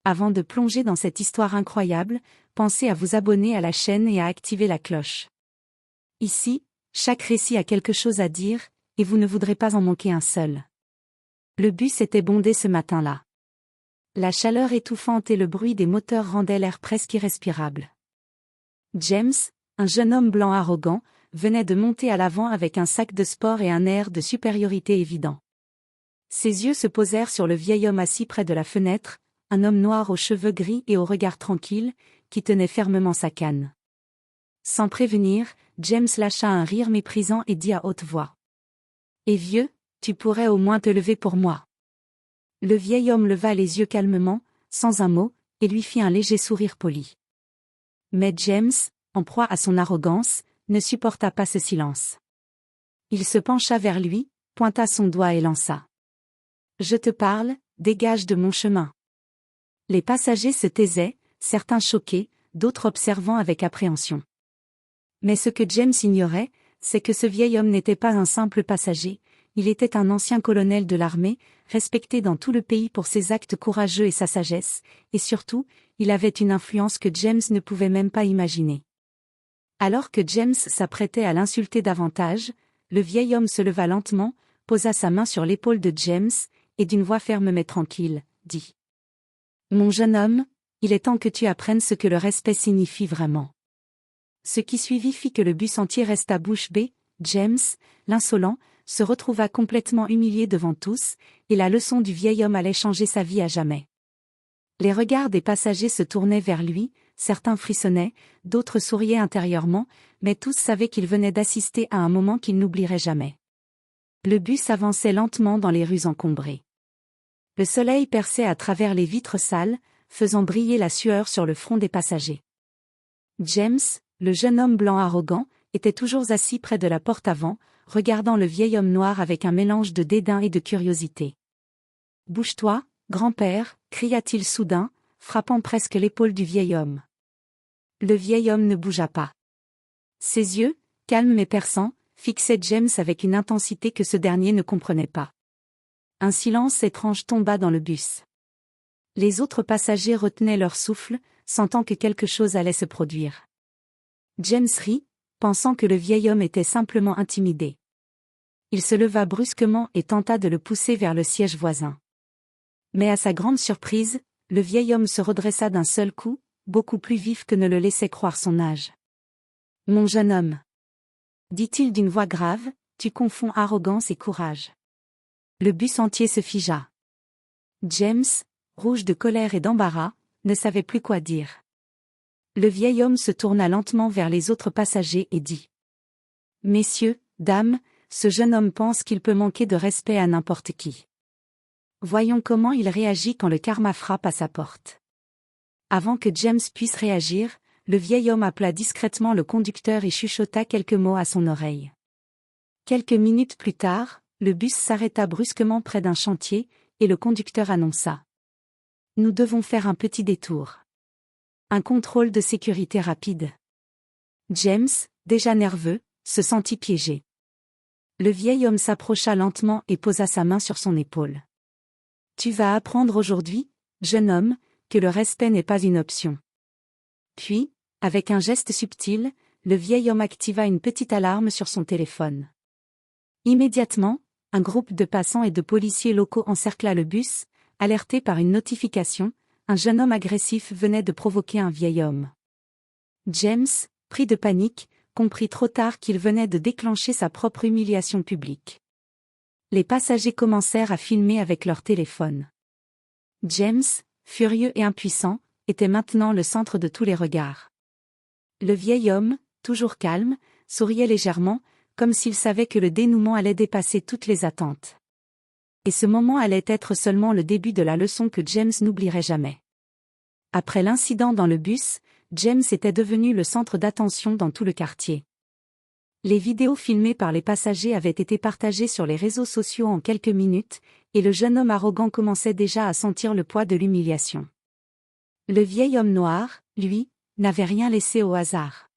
Avant de plonger dans cette histoire incroyable, pensez à vous abonner à la chaîne et à activer la cloche. Ici, chaque récit a quelque chose à dire, et vous ne voudrez pas en manquer un seul. Le bus était bondé ce matin-là. La chaleur étouffante et le bruit des moteurs rendaient l'air presque irrespirable. James, un jeune homme blanc arrogant, venait de monter à l'avant avec un sac de sport et un air de supériorité évident. Ses yeux se posèrent sur le vieil homme assis près de la fenêtre, un homme noir aux cheveux gris et au regard tranquille, qui tenait fermement sa canne. Sans prévenir, James lâcha un rire méprisant et dit à haute voix. « Eh vieux, tu pourrais au moins te lever pour moi. » Le vieil homme leva les yeux calmement, sans un mot, et lui fit un léger sourire poli. Mais James, en proie à son arrogance, ne supporta pas ce silence. Il se pencha vers lui, pointa son doigt et lança. « Je te parle, dégage de mon chemin. » Les passagers se taisaient, certains choqués, d'autres observant avec appréhension. Mais ce que James ignorait, c'est que ce vieil homme n'était pas un simple passager, il était un ancien colonel de l'armée, respecté dans tout le pays pour ses actes courageux et sa sagesse, et surtout, il avait une influence que James ne pouvait même pas imaginer. Alors que James s'apprêtait à l'insulter davantage, le vieil homme se leva lentement, posa sa main sur l'épaule de James, et d'une voix ferme mais tranquille, dit « Mon jeune homme, il est temps que tu apprennes ce que le respect signifie vraiment. » Ce qui suivit fit que le bus entier resta bouche bée. James, l'insolent, se retrouva complètement humilié devant tous, et la leçon du vieil homme allait changer sa vie à jamais. Les regards des passagers se tournaient vers lui, certains frissonnaient, d'autres souriaient intérieurement, mais tous savaient qu'ils venaient d'assister à un moment qu'ils n'oublieraient jamais. Le bus avançait lentement dans les rues encombrées. Le soleil perçait à travers les vitres sales, faisant briller la sueur sur le front des passagers. James, le jeune homme blanc arrogant, était toujours assis près de la porte avant, regardant le vieil homme noir avec un mélange de dédain et de curiosité. « Bouge-toi, grand-père » cria-t-il soudain, frappant presque l'épaule du vieil homme. Le vieil homme ne bougea pas. Ses yeux, calmes mais perçants, fixaient James avec une intensité que ce dernier ne comprenait pas. Un silence étrange tomba dans le bus. Les autres passagers retenaient leur souffle, sentant que quelque chose allait se produire. James rit, pensant que le vieil homme était simplement intimidé. Il se leva brusquement et tenta de le pousser vers le siège voisin. Mais à sa grande surprise, le vieil homme se redressa d'un seul coup, beaucoup plus vif que ne le laissait croire son âge. « Mon jeune homme, » dit-il d'une voix grave, « tu confonds arrogance et courage. » Le bus entier se figea. James, rouge de colère et d'embarras, ne savait plus quoi dire. Le vieil homme se tourna lentement vers les autres passagers et dit « Messieurs, dames, ce jeune homme pense qu'il peut manquer de respect à n'importe qui. Voyons comment il réagit quand le karma frappe à sa porte. » Avant que James puisse réagir, le vieil homme appela discrètement le conducteur et chuchota quelques mots à son oreille. Quelques minutes plus tard, le bus s'arrêta brusquement près d'un chantier, et le conducteur annonça « Nous devons faire un petit détour. » Un contrôle de sécurité rapide. James, déjà nerveux, se sentit piégé. Le vieil homme s'approcha lentement et posa sa main sur son épaule. « Tu vas apprendre aujourd'hui, jeune homme, que le respect n'est pas une option. » Puis, avec un geste subtil, le vieil homme activa une petite alarme sur son téléphone. Immédiatement, un groupe de passants et de policiers locaux encercla le bus, alerté par une notification. Un jeune homme agressif venait de provoquer un vieil homme. James, pris de panique, comprit trop tard qu'il venait de déclencher sa propre humiliation publique. Les passagers commencèrent à filmer avec leur téléphone. James, furieux et impuissant, était maintenant le centre de tous les regards. Le vieil homme, toujours calme, souriait légèrement, comme s'il savait que le dénouement allait dépasser toutes les attentes. Et ce moment allait être seulement le début de la leçon que James n'oublierait jamais. Après l'incident dans le bus, James était devenu le centre d'attention dans tout le quartier. Les vidéos filmées par les passagers avaient été partagées sur les réseaux sociaux en quelques minutes, et le jeune homme arrogant commençait déjà à sentir le poids de l'humiliation. Le vieil homme noir, lui, n'avait rien laissé au hasard.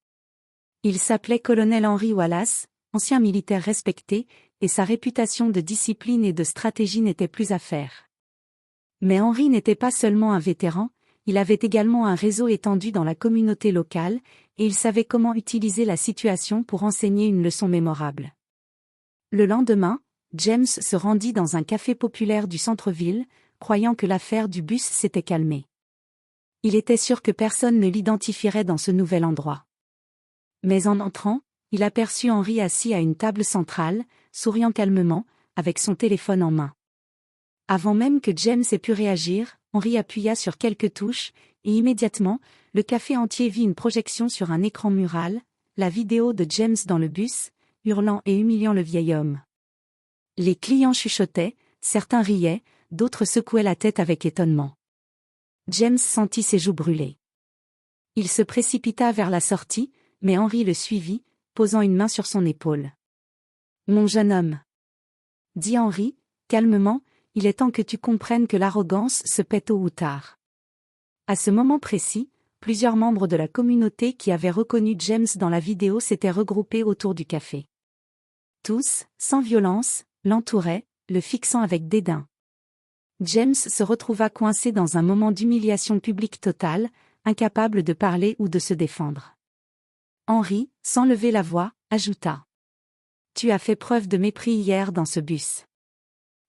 Il s'appelait colonel Henry Wallace, ancien militaire respecté, et sa réputation de discipline et de stratégie n'était plus à faire. Mais Henry n'était pas seulement un vétéran, il avait également un réseau étendu dans la communauté locale, et il savait comment utiliser la situation pour enseigner une leçon mémorable. Le lendemain, James se rendit dans un café populaire du centre-ville, croyant que l'affaire du bus s'était calmée. Il était sûr que personne ne l'identifierait dans ce nouvel endroit. Mais en entrant, il aperçut Henry assis à une table centrale, souriant calmement, avec son téléphone en main. Avant même que James ait pu réagir, Henry appuya sur quelques touches, et immédiatement, le café entier vit une projection sur un écran mural, la vidéo de James dans le bus, hurlant et humiliant le vieil homme. Les clients chuchotaient, certains riaient, d'autres secouaient la tête avec étonnement. James sentit ses joues brûler. Il se précipita vers la sortie, mais Henry le suivit, posant une main sur son épaule. « Mon jeune homme » dit Henry, calmement, « il est temps que tu comprennes que l'arrogance se paie tôt ou tard. » À ce moment précis, plusieurs membres de la communauté qui avaient reconnu James dans la vidéo s'étaient regroupés autour du café. Tous, sans violence, l'entouraient, le fixant avec dédain. James se retrouva coincé dans un moment d'humiliation publique totale, incapable de parler ou de se défendre. Henry, sans lever la voix, ajouta. « Tu as fait preuve de mépris hier dans ce bus.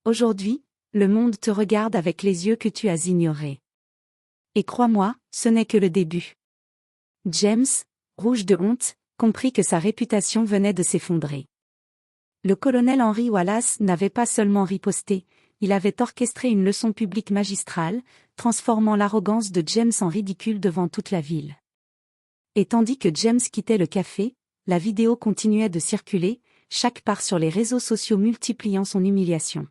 Aujourd'hui, le monde te regarde avec les yeux que tu as ignorés. Et crois-moi, ce n'est que le début. » James, rouge de honte, comprit que sa réputation venait de s'effondrer. Le colonel Henry Wallace n'avait pas seulement riposté, il avait orchestré une leçon publique magistrale, transformant l'arrogance de James en ridicule devant toute la ville. Et tandis que James quittait le café, la vidéo continuait de circuler, chaque part sur les réseaux sociaux multipliant son humiliation.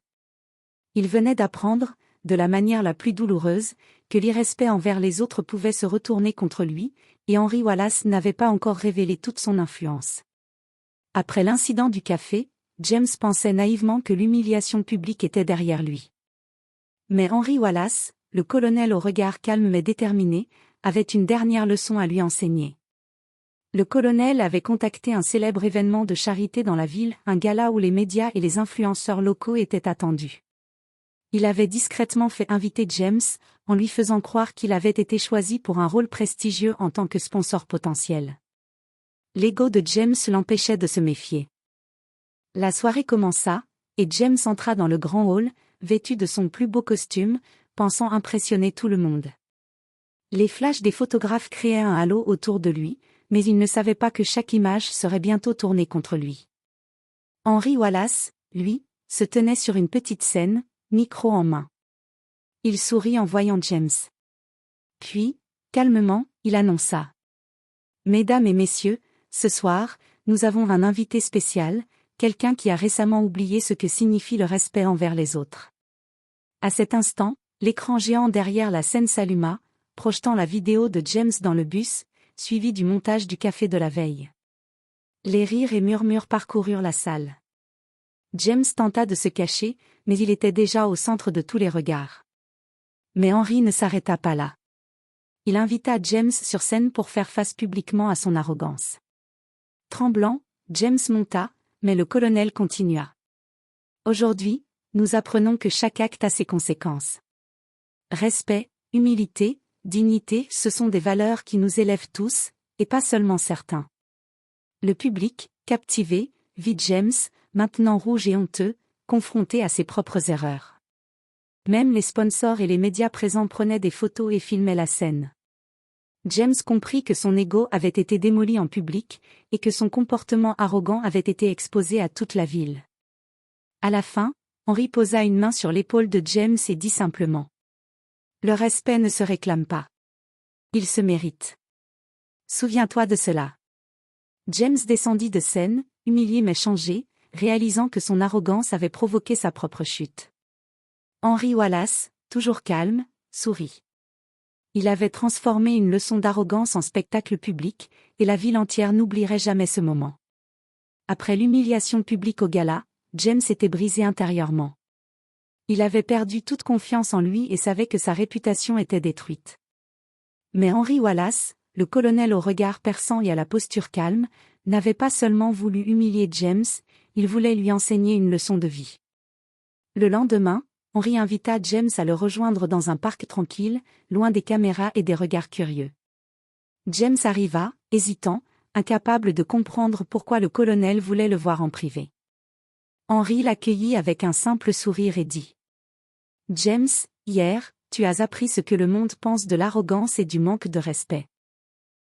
Il venait d'apprendre, de la manière la plus douloureuse, que l'irrespect envers les autres pouvait se retourner contre lui, et Henry Wallace n'avait pas encore révélé toute son influence. Après l'incident du café, James pensait naïvement que l'humiliation publique était derrière lui. Mais Henry Wallace, le colonel au regard calme mais déterminé, avait une dernière leçon à lui enseigner. Le colonel avait contacté un célèbre événement de charité dans la ville, un gala où les médias et les influenceurs locaux étaient attendus. Il avait discrètement fait inviter James, en lui faisant croire qu'il avait été choisi pour un rôle prestigieux en tant que sponsor potentiel. L'ego de James l'empêchait de se méfier. La soirée commença, et James entra dans le grand hall, vêtu de son plus beau costume, pensant impressionner tout le monde. Les flashs des photographes créaient un halo autour de lui, mais il ne savait pas que chaque image serait bientôt tournée contre lui. Henry Wallace, lui, se tenait sur une petite scène, micro en main. Il sourit en voyant James. Puis, calmement, il annonça. « Mesdames et messieurs, ce soir, nous avons un invité spécial, quelqu'un qui a récemment oublié ce que signifie le respect envers les autres. » À cet instant, l'écran géant derrière la scène s'alluma, projetant la vidéo de James dans le bus, suivi du montage du café de la veille. Les rires et murmures parcoururent la salle. James tenta de se cacher, mais il était déjà au centre de tous les regards. Mais Henry ne s'arrêta pas là. Il invita James sur scène pour faire face publiquement à son arrogance. Tremblant, James monta, mais le colonel continua. « Aujourd'hui, nous apprenons que chaque acte a ses conséquences. Respect, humilité, dignité, ce sont des valeurs qui nous élèvent tous, et pas seulement certains. » Le public, captivé, vit James, maintenant rouge et honteux, confronté à ses propres erreurs. Même les sponsors et les médias présents prenaient des photos et filmaient la scène. James comprit que son ego avait été démoli en public, et que son comportement arrogant avait été exposé à toute la ville. À la fin, Henry posa une main sur l'épaule de James et dit simplement. « Le respect ne se réclame pas. Il se mérite. Souviens-toi de cela. » James descendit de scène, humilié mais changé, réalisant que son arrogance avait provoqué sa propre chute. Henry Wallace, toujours calme, sourit. Il avait transformé une leçon d'arrogance en spectacle public, et la ville entière n'oublierait jamais ce moment. Après l'humiliation publique au gala, James était brisé intérieurement. Il avait perdu toute confiance en lui et savait que sa réputation était détruite. Mais Henry Wallace, le colonel au regard perçant et à la posture calme, n'avait pas seulement voulu humilier James, il voulait lui enseigner une leçon de vie. Le lendemain, Henry invita James à le rejoindre dans un parc tranquille, loin des caméras et des regards curieux. James arriva, hésitant, incapable de comprendre pourquoi le colonel voulait le voir en privé. Henry l'accueillit avec un simple sourire et dit : « James, hier, tu as appris ce que le monde pense de l'arrogance et du manque de respect.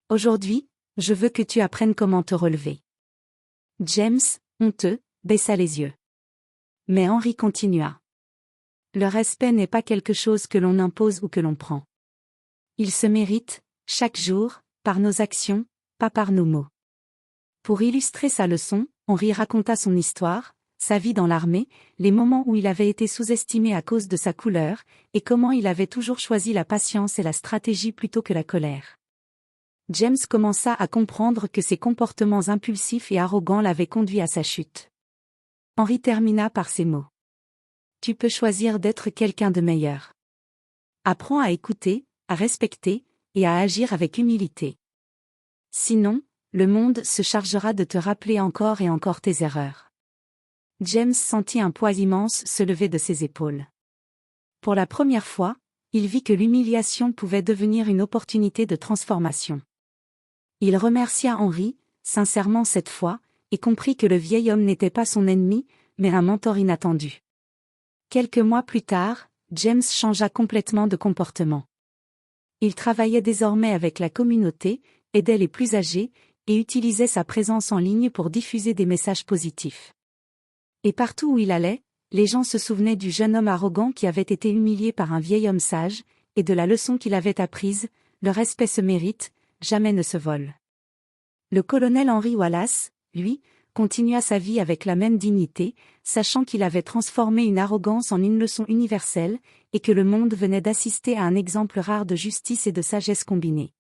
Aujourd'hui, je veux que tu apprennes comment te relever. » James, honteux, baissa les yeux. Mais Henry continua. « Le respect n'est pas quelque chose que l'on impose ou que l'on prend. Il se mérite, chaque jour, par nos actions, pas par nos mots. » Pour illustrer sa leçon, Henry raconta son histoire, sa vie dans l'armée, les moments où il avait été sous-estimé à cause de sa couleur, et comment il avait toujours choisi la patience et la stratégie plutôt que la colère. James commença à comprendre que ses comportements impulsifs et arrogants l'avaient conduit à sa chute. Henry termina par ces mots. « Tu peux choisir d'être quelqu'un de meilleur. Apprends à écouter, à respecter, et à agir avec humilité. Sinon, le monde se chargera de te rappeler encore et encore tes erreurs. » James sentit un poids immense se lever de ses épaules. Pour la première fois, il vit que l'humiliation pouvait devenir une opportunité de transformation. Il remercia Henry, sincèrement cette fois, et comprit que le vieil homme n'était pas son ennemi, mais un mentor inattendu. Quelques mois plus tard, James changea complètement de comportement. Il travaillait désormais avec la communauté, aidait les plus âgés, et utilisait sa présence en ligne pour diffuser des messages positifs. Et partout où il allait, les gens se souvenaient du jeune homme arrogant qui avait été humilié par un vieil homme sage, et de la leçon qu'il avait apprise, le respect se mérite, jamais ne se vole. Le colonel Henry Wallace, lui, continua sa vie avec la même dignité, sachant qu'il avait transformé une arrogance en une leçon universelle, et que le monde venait d'assister à un exemple rare de justice et de sagesse combinée.